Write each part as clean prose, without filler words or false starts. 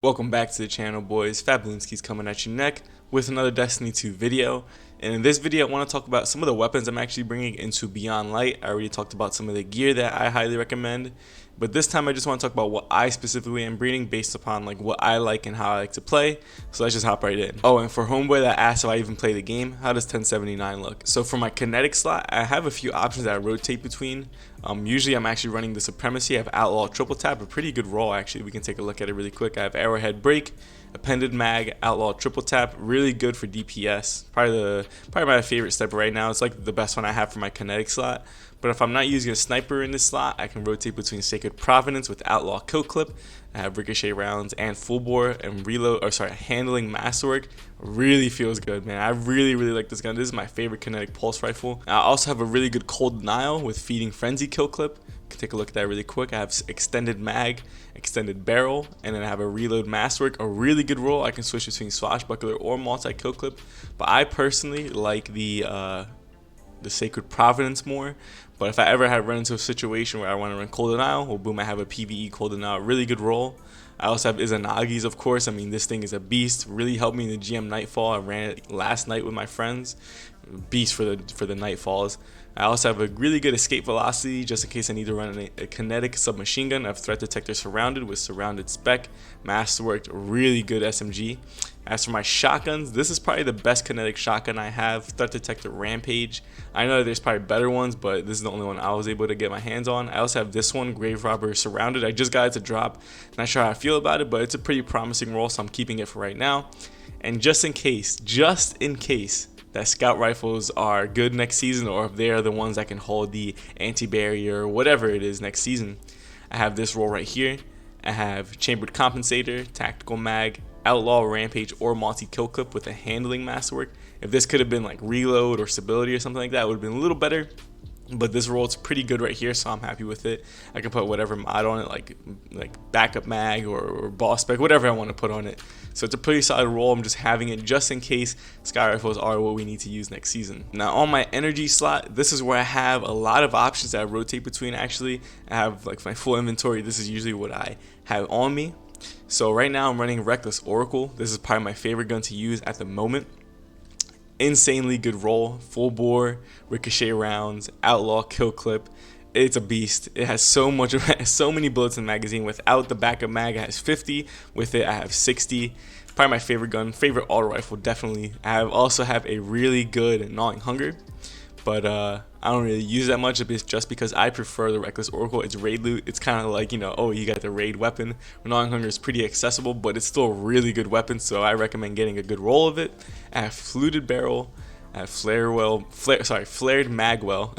Welcome back to the channel, boys. Fabulinski's coming at you next with another Destiny 2 video. And in this video, I want to talk about some of the weapons I'm actually bringing into Beyond Light. I already talked about some of the gear that I highly recommend, but this time I just want to talk about what I specifically am bringing based upon like what I like and how I like to play. So let's just hop right in. Oh, and for homeboy that asked if I even play the game, how does 1079 look? So for my kinetic slot, I have a few options that I rotate between. Usually I'm actually running the Supremacy. I have Outlaw Triple Tap, a pretty good roll actually. We can take a look at it really quick. I have Arrowhead Break, Appended Mag, Outlaw Triple Tap, really good for DPS. Probably my favorite step right now. It's like the best one I have for my kinetic slot. But if I'm not using a sniper in this slot, I can rotate between Sacred Providence with Outlaw Kill Clip. I have Ricochet Rounds and Full Bore and Handling Masterwork. Really feels good, man. I really like this gun. This is my favorite kinetic pulse rifle. I also have a really good Cold Denial with Feeding Frenzy Kill Clip. Take a look at that really quick. I have Extended Mag, Extended Barrel, and then I have a Reload Masterwork, a really good roll. I can switch between Swashbuckler or Multi-Kill Clip, but I personally like the Sacred Providence more. But if I ever had run into a situation where I want to run Cold Denial, well, boom, I have a PvE Cold Denial, really good roll. I also have Izanagi's, of course. I mean, this thing is a beast. Really helped me in the GM Nightfall. I ran it last night with my friends. Beast for the Nightfalls. I also have a really good escape velocity just in case I need to run a kinetic submachine gun. I have Threat Detector Surrounded with Surrounded Spec, Masterworked, really good SMG. As for my shotguns, this is probably the best kinetic shotgun I have, Threat Detector Rampage. I know there's probably better ones, but this is the only one I was able to get my hands on. I also have this one, Grave Robber Surrounded. I just got it to drop. Not sure how I feel about it, but it's a pretty promising roll, so I'm keeping it for right now. And just in case that scout rifles are good next season, or if they are the ones that can hold the anti-barrier or whatever it is next season, I have this roll right here. I have Chambered Compensator, Tactical Mag, Outlaw Rampage, or Multi-Kill Clip with a Handling Masterwork. If this could have been like Reload or Stability or something like that, it would have been a little better. But this roll is pretty good right here, so I'm happy with it. I can put whatever mod on it, like backup mag or boss spec, whatever I want to put on it. So it's a pretty solid roll. I'm just having it just in case sky rifles are what we need to use next season. Now on my energy slot, this is where I have a lot of options that I rotate between. Actually, I have like my full inventory. This is usually what I have on me. So right now I'm running Reckless Oracle. This is probably my favorite gun to use at the moment. Insanely good roll, full bore, ricochet rounds, outlaw kill clip. It's a beast. It has so many bullets in the magazine. Without the backup mag, it has 50. With it, I have 60. Probably my favorite gun, favorite auto rifle, definitely. I also have a really good Gnawing Hunger, but I don't really use that much just because I prefer the Reckless Oracle. It's raid loot. It's kind of like, you know, oh, you got the raid weapon. Gnawing Hunger is pretty accessible, but it's still a really good weapon, so I recommend getting a good roll of it. I have Fluted Barrel. I have Flared Magwell,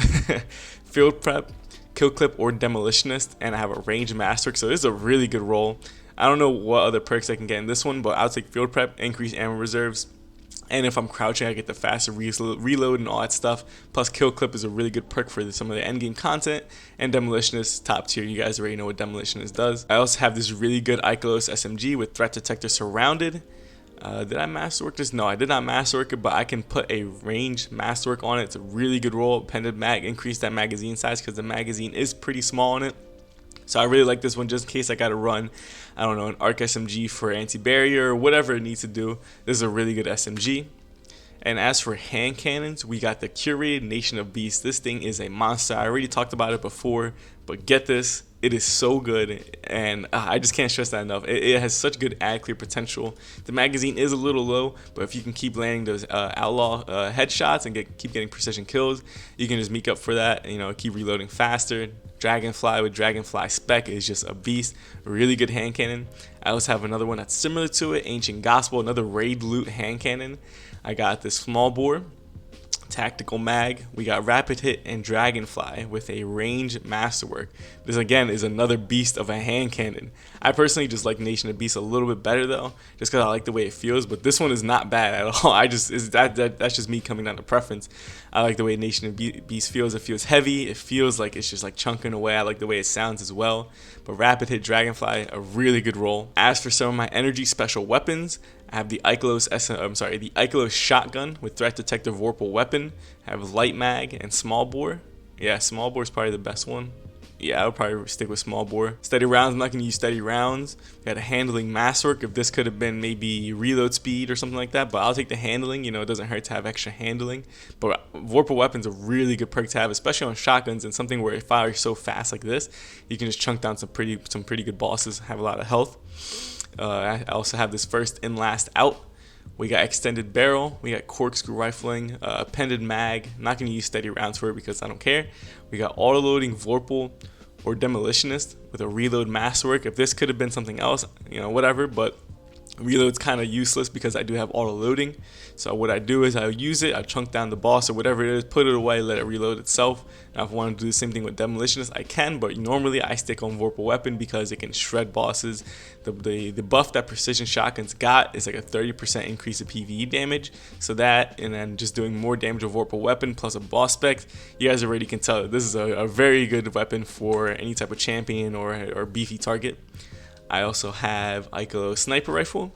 Field Prep, Kill Clip, or Demolitionist, and I have a Range Master. So this is a really good roll. I don't know what other perks I can get in this one, but I'll take Field Prep, increase ammo reserves. And if I'm crouching, I get the faster reload and all that stuff. Plus, Kill Clip is a really good perk for some of the endgame content. And Demolitionist, top tier. You guys already know what Demolitionist does. I also have this really good Ikelos SMG with Threat Detector Surrounded. Did I masterwork this? No, I did not masterwork it, but I can put a range masterwork on it. It's a really good roll. Appended mag, increase that magazine size because the magazine is pretty small on it. So I really like this one just in case I got to run, I don't know, an ARC SMG for anti-barrier or whatever it needs to do. This is a really good SMG. And as for hand cannons, we got the Curated Nation of Beasts. This thing is a monster. I already talked about it before, but get this. It is so good, and I just can't stress that enough. It has such good ad clear potential. The magazine is a little low, but if you can keep landing those outlaw headshots and keep getting precision kills, you can just make up for that. You know, keep reloading faster. Dragonfly with Dragonfly Spec is just a beast. Really good hand cannon. I also have another one that's similar to it, Ancient Gospel, another raid loot hand cannon. I got this small bore, Tactical Mag, we got Rapid Hit, and Dragonfly with a Range Masterwork. This again is another beast of a hand cannon. I personally just like Nation of Beasts a little bit better though, just because I like the way it feels, but this one is not bad at all. That's just me coming down to preference. I like the way Nation of Beasts feels. It feels heavy, it feels like it's just like chunking away. I like the way it sounds as well. But Rapid Hit Dragonfly, a really good roll. As for some of my energy special weapons, I have the Ikelos shotgun with Threat Detector Vorpal weapon. I have light mag and small bore. Yeah, small bore is probably the best one. Yeah, I'll probably stick with small bore. Steady rounds, I'm not going to use steady rounds. We got a handling masterwork. If this could have been maybe reload speed or something like that, but I'll take the handling. You know, it doesn't hurt to have extra handling. But Vorpal Weapon's a really good perk to have, especially on shotguns and something where it fires so fast like this, you can just chunk down some pretty good bosses, have a lot of health. I also have this first in last out. We got extended barrel, we got corkscrew rifling, appended mag. I'm not going to use steady rounds for it because I don't care. We got auto loading Vorpal or demolitionist with a reload masterwork. If this could have been something else, you know, whatever, but reload's kind of useless because I do have auto loading. So what I do is I use it, I chunk down the boss or whatever it is, put it away, let it reload itself. Now if I want to do the same thing with demolitionist, I can, but normally I stick on Vorpal Weapon because it can shred bosses. The buff that precision shotguns got is like a 30% increase of PvE damage. So that, and then just doing more damage with Vorpal Weapon plus a boss spec, you guys already can tell that this is a very good weapon for any type of champion or beefy target. I also have Icolo sniper rifle.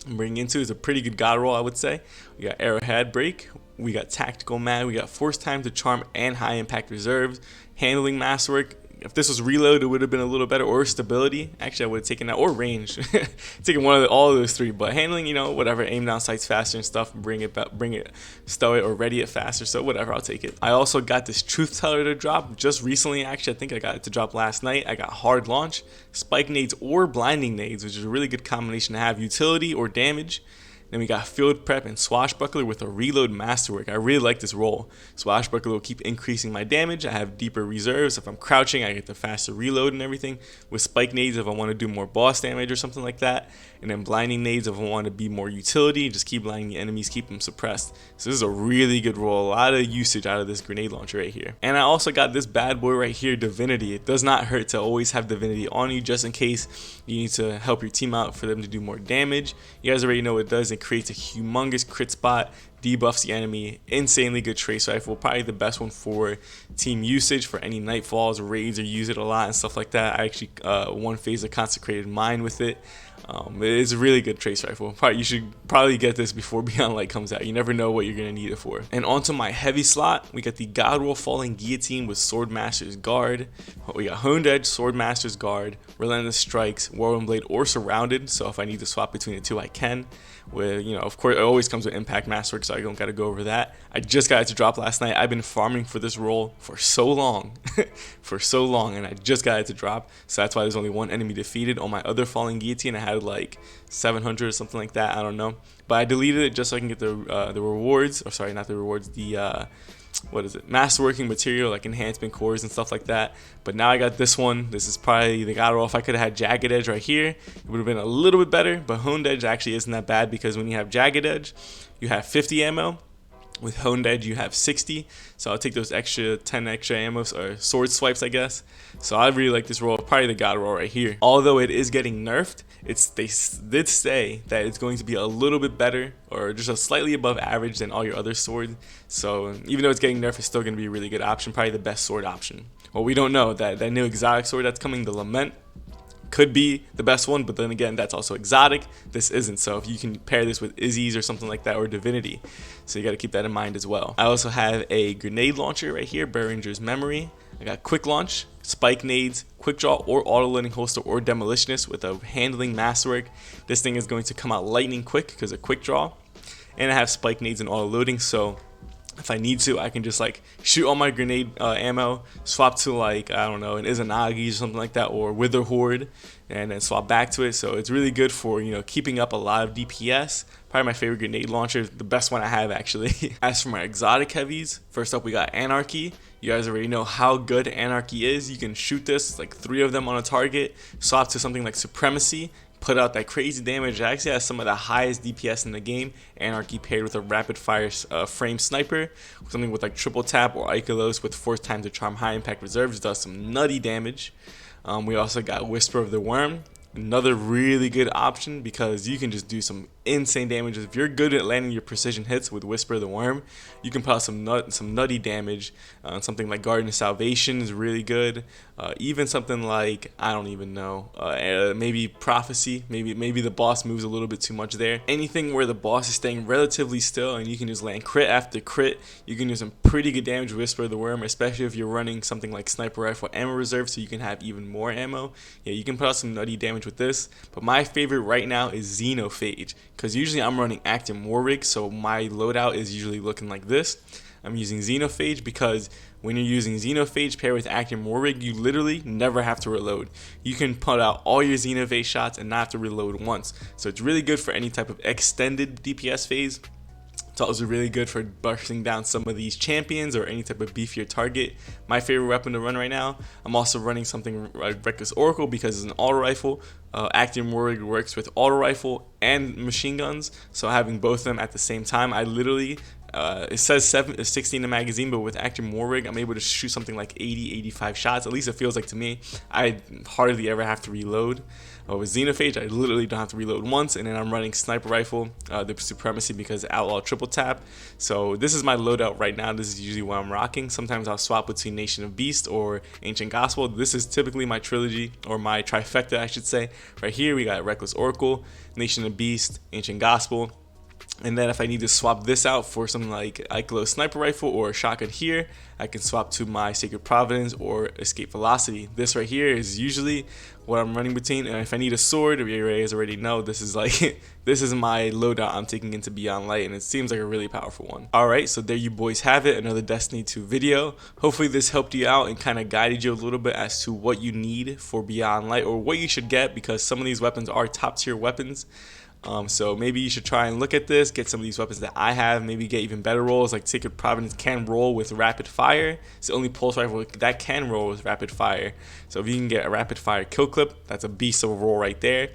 I'm bringing into is a pretty good god roll, I would say. We got arrowhead break, we got tactical mag, we got force time to charm and high impact reserves, handling masterwork. If this was reload, it would have been a little better, or stability. Actually, I would have taken that, or range. Taking all of those three, but handling, you know, whatever. Aim down sights faster and stuff. Bring it, stow it, or ready it faster. So whatever, I'll take it. I also got this truth teller to drop just recently. Actually, I think I got it to drop last night. I got hard launch, spike nades, or blinding nades, which is a really good combination to have. Utility or damage. Then we got Field Prep and Swashbuckler with a Reload Masterwork. I really like this roll. Swashbuckler will keep increasing my damage. I have deeper reserves. If I'm crouching, I get the faster reload and everything. With Spike Nades, if I want to do more boss damage or something like that. And then Blinding Nades, if I want to be more utility, just keep blinding the enemies, keep them suppressed. So this is a really good roll. A lot of usage out of this grenade launcher right here. And I also got this bad boy right here, Divinity. It does not hurt to always have Divinity on you, just in case you need to help your team out for them to do more damage. You guys already know what it does. It creates a humongous crit spot, debuffs the enemy, insanely good trace rifle, probably the best one for team usage for any nightfalls, raids, or use it a lot and stuff like that. I actually one phase of consecrated mine with it. It's a really good trace rifle. You should probably get this before Beyond Light comes out. You never know what you're gonna need it for. And onto my heavy slot, we got the God Roll Falling Guillotine with Swordmaster's Guard. We got Honed Edge, Swordmaster's Guard, Relentless Strikes, Whirlwind Blade, or Surrounded. So if I need to swap between the two, I can. With, you know, of course, it always comes with Impact Masterwork, so I don't gotta go over that. I just got it to drop last night. I've been farming for this roll for so long, and I just got it to drop. So that's why there's only one enemy defeated. On my other Falling Guillotine, I had like 700 or something like that. I don't know, but I deleted it just so I can get the rewards. Or sorry, not the rewards. The what is it? Masterworking material, like enhancement cores and stuff like that. But now I got this one. This is probably the god roll. If I could have had Jagged Edge right here, it would have been a little bit better. But Honed Edge actually isn't that bad, because when you have Jagged Edge, you have 50 ammo. With Honed Edge, you have 60, so I'll take those 10 extra ammo, or sword swipes, I guess. So I really like this roll, probably the god roll right here. Although it is getting nerfed, they did say that it's going to be a little bit better, or just a slightly above average than all your other swords. So even though it's getting nerfed, it's still going to be a really good option, probably the best sword option. Well, we don't know. That new exotic sword that's coming, the Lament, could be the best one, but then again, that's also exotic. This isn't, so if you can pair this with Izzy's or something like that, or Divinity, so you got to keep that in mind as well. I also have a grenade launcher right here, Behringer's Memory. I got quick launch, spike nades, quick draw, or auto loading holster, or demolitionist with a handling masterwork. This thing is going to come out lightning quick because of quick draw, and I have spike nades and auto loading, so if I need to, I can just like shoot all my grenade ammo, swap to like, I don't know, an Izanagi or something like that, or Wither Horde, and then swap back to it. So it's really good for, you know, keeping up a lot of DPS. Probably my favorite grenade launcher, the best one I have actually. As for my exotic heavies, first up we got Anarchy. You guys already know how good Anarchy is. You can shoot this, like 3 of them on a target, swap to something like Supremacy, put out that crazy damage. It actually has some of the highest DPS in the game. Anarchy paired with a rapid fire frame sniper, something with like triple tap, or Ikelos with force time to charm high impact reserves, does some nutty damage. We also got Whisper of the Worm, another really good option because you can just do some insane damage. If you're good at landing your precision hits with Whisper the Worm, you can put out some nutty damage. Something like Garden of Salvation is really good. Even something like, I don't even know, maybe Prophecy. Maybe the boss moves a little bit too much there. Anything where the boss is staying relatively still and you can just land crit after crit, you can do some pretty good damage with Whisper the Worm, especially if you're running something like Sniper Rifle ammo reserve, so you can have even more ammo. Yeah, you can put out some nutty damage with this. But my favorite right now is Xenophage, because usually I'm running Active Warrig, so my loadout is usually looking like this. I'm using Xenophage because when you're using Xenophage paired with Active Warrig, you literally never have to reload. You can put out all your Xenophage shots and not have to reload once. So it's really good for any type of extended DPS phase. It's also really good for bursting down some of these champions or any type of beefier target. My favorite weapon to run right now, I'm also running something like Reckless Oracle because it's an auto rifle. Active Warrig works with auto rifle and machine guns, so having both of them at the same time, I literally it says 16 in the magazine, but with Active Warrig, I'm able to shoot something like 80-85 shots. At least it feels like to me. I hardly ever have to reload. With Xenophage, I literally don't have to reload once, and then I'm running Sniper Rifle, the Supremacy, because Outlaw triple tap. So this is my loadout right now. This is usually what I'm rocking. Sometimes I'll swap between Nation of Beast or Ancient Gospel. This is typically my trilogy, or my trifecta, I should say. Right here, we got Reckless Oracle, Nation of Beast, Ancient Gospel. And then if I need to swap this out for something like Ikelos Sniper Rifle or a shotgun here, I can swap to my Sacred Providence or Escape Velocity. This right here is usually what I'm running between. And if I need a sword, you guys already know this is like this is my loadout I'm taking into Beyond Light, and it seems like a really powerful one. Alright, so there you boys have it, another Destiny 2 video. Hopefully this helped you out and kind of guided you a little bit as to what you need for Beyond Light or what you should get, because some of these weapons are top tier weapons. So maybe you should try and look at this, get some of these weapons that I have, maybe get even better rolls. Like Sacred Providence can roll with rapid fire. It's the only pulse rifle that can roll with rapid fire. So if you can get a rapid fire kill clip, that's a beast of a roll right there.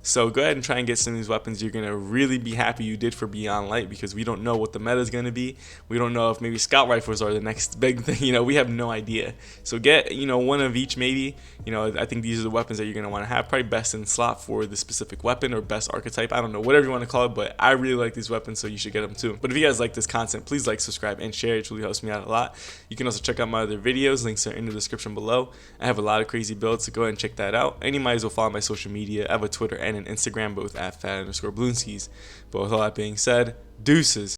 So go ahead and try and get some of these weapons. You're going to really be happy you did for Beyond Light, because we don't know what the meta is going to be. We don't know if maybe scout rifles are the next big thing. You know, we have no idea. So get, you know, one of each maybe. You know, I think these are the weapons that you're going to want to have. Probably best in slot for the specific weapon or best archetype. I don't know, whatever you want to call it, but I really like these weapons, so you should get them too. But if you guys like this content, please like, subscribe, and share. It really helps me out a lot. You can also check out my other videos. Links are in the description below. I have a lot of crazy builds, so go ahead and check that out. And you might as well follow my social media. I have a Twitter and an Instagram, both at @fat_balloonskis. But with all that being said, deuces.